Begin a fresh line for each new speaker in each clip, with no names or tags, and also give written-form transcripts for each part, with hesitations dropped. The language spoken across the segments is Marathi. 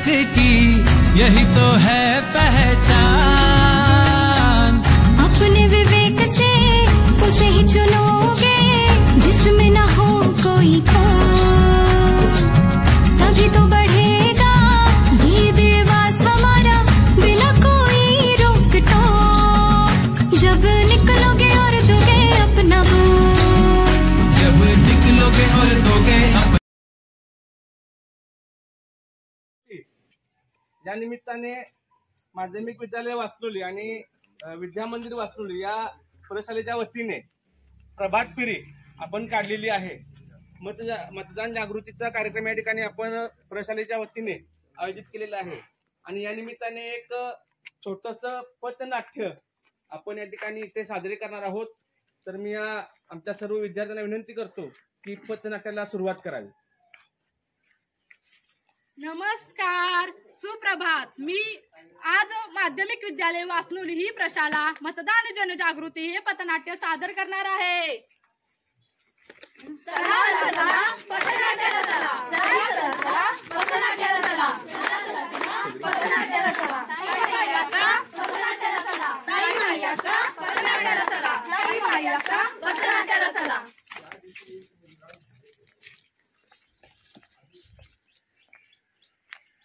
विवेक की यही तो है पहचान।
अपने विवेक से उसे ही चुनोगे जिसमें न हो कोई खोट, तभी तो बढ़ेगा ये देवास हमारा बिना कोई रोक टोक। जब निकलोगे और दोगे अपना वोट,
जब निकलोगे और दोगे।
या निमित्ताने माध्यमिक विद्यालय वासनोली आणि विद्या मंदिर वासनोली या प्रशालेच्या वतीने प्रभात फेरी आपण काढलेली आहे। मतदान जागृतीचा कार्यक्रम या ठिकाणी आपण प्रशालेच्या वतीने आयोजित केलेला आहे आणि या निमित्ताने एक छोटंसं पथनाट्य आपण या ठिकाणी इथे साजरे करणार आहोत। तर मी आमच्या सर्व विद्यार्थ्यांना विनंती करतो की पथनाट्याला सुरुवात करावी।
नमस्कार, सुप्रभात। मी आज माध्यमिक विद्यालय वासनोली ही प्रशाला मतदान जनजागृती हे पथनाट्य सादर करणार आहे। चला चला पथनाट्याला चला, चला चला पथनाट्याला चला, चला चला पथनाट्याला चला, ताई माया का पथनाट्याला चला, ताई माया का पथनाट्याला चला, ताई माया का पथनाट्याला चला।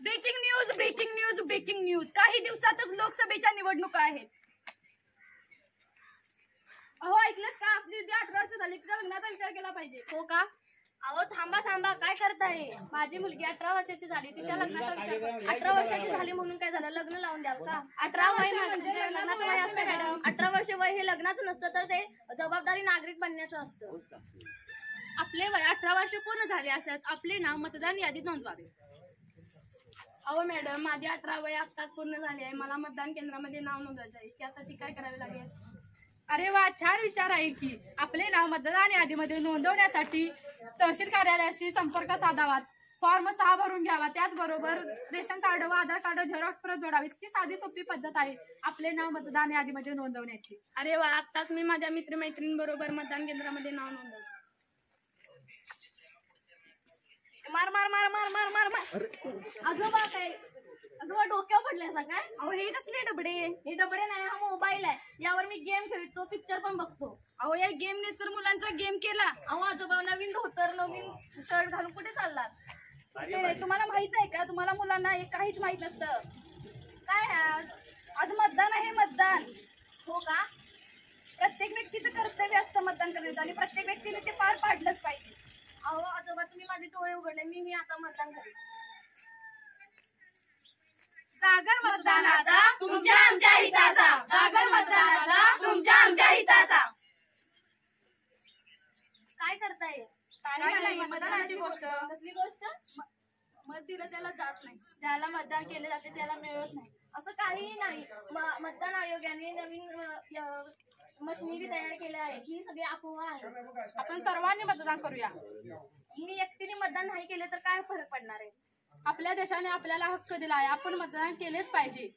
Breaking news, breaking news, breaking news. काही दिवसातच लोकसभेच्या निवडणुका आहेत। अहो ऐकलं का, आपली 18 वर्ष झाली, तिच्या लग्नाचा विचार केला पाहिजे। हो का? अहो थांबा थांबा, काय करताय? माझी मुलगी 18 वर्षाची झाली, तिच्या लग्नाचा विचार। 18 वर्षाची झाली म्हणून काय झालं, लग्न लावून द्याल का? 18 वय म्हणजे लग्नाचं वय असतं मॅडम। 18 वर्ष वय हे लग्नाचं नसतं, तर ते जबाबदारी नागरिक बनण्याचं असतं। आपले वय 18 वर्ष पूर्ण झाले असत, आपले नाव मतदान यादीत नोंदवावे। अहो मॅडम, माझी 18 वय आत्ताच पूर्ण झाली आहे, मला मतदान केंद्रामध्ये नाव नोंदवायचं आहे, त्यासाठी काय करावे लागेल? अरे वा, छान विचार आहे की। आपले नाव मतदान यादीमध्ये नोंदवण्यासाठी तहसील कार्यालयाशी संपर्क साधावा, फॉर्म 6 भरून घ्यावा, त्याचबरोबर रेशन कार्ड व आधार कार्ड झेरॉक्स प्रत जोडावी। ती साधी सोपी पद्धत आहे आपले नाव मतदान यादीमध्ये नोंदवण्याची। अरे वा, आत्ताच मी माझ्या मित्रमैत्रिणींबरोबर मतदान केंद्रामध्ये नाव नोंदवलं। मार मार मार मार मार मार मार। आजोबा काय, आजोबा डोक्यावर पडल्यासा काय? अहो हे कसले डबडे? हे डबडे नाही, हा मोबाईल आहे, यावर मी गेम खेळतो, पिक्चर पण बघतो। अहो या गेमने तर मुलांचा गेम केला। अहो आजोबा, नवीन धोतर नवीन शर्ट घालून कुठे चाललात? तुम्हाला माहित आहे का, तुम्हाला मुलांना हे काहीच माहित नसतं। काय आज मतदान आहे, मतदान। हो का? प्रत्येक व्यक्तीचं कर्तव्य असतं मतदान करण्याचं आणि प्रत्येक व्यक्तीने ते पार पाडलंच पाहिजे। अहो आजोबा, तुम्ही माझे डोळे उघडले, मी आता मतदान करेन। जागर मतदानाचा तुमच्या आमच्या हिताचा, जागर मतदानाचा तुमच्या आमच्या हिताचा। काय करताय? काय नाही, मतदानाची गोष्ट। कसली गोष्ट? मत दिलं त्याला जात नाही, ज्याला मतदान केले जाते त्याला मिळत नाही, असं काहीही नाही। मतदान आयोगाने नवीन मशिनरी तयार केल्या आहे, ही सगळी अफवा आहे। आपण सर्वांनी मतदान करूया। मी एकटीने मतदान नाही केले तर काय फरक पडणार आहे? आपल्या देशाने आपल्याला हक्क दिला आहे, आपण मतदान केलेच पाहिजे।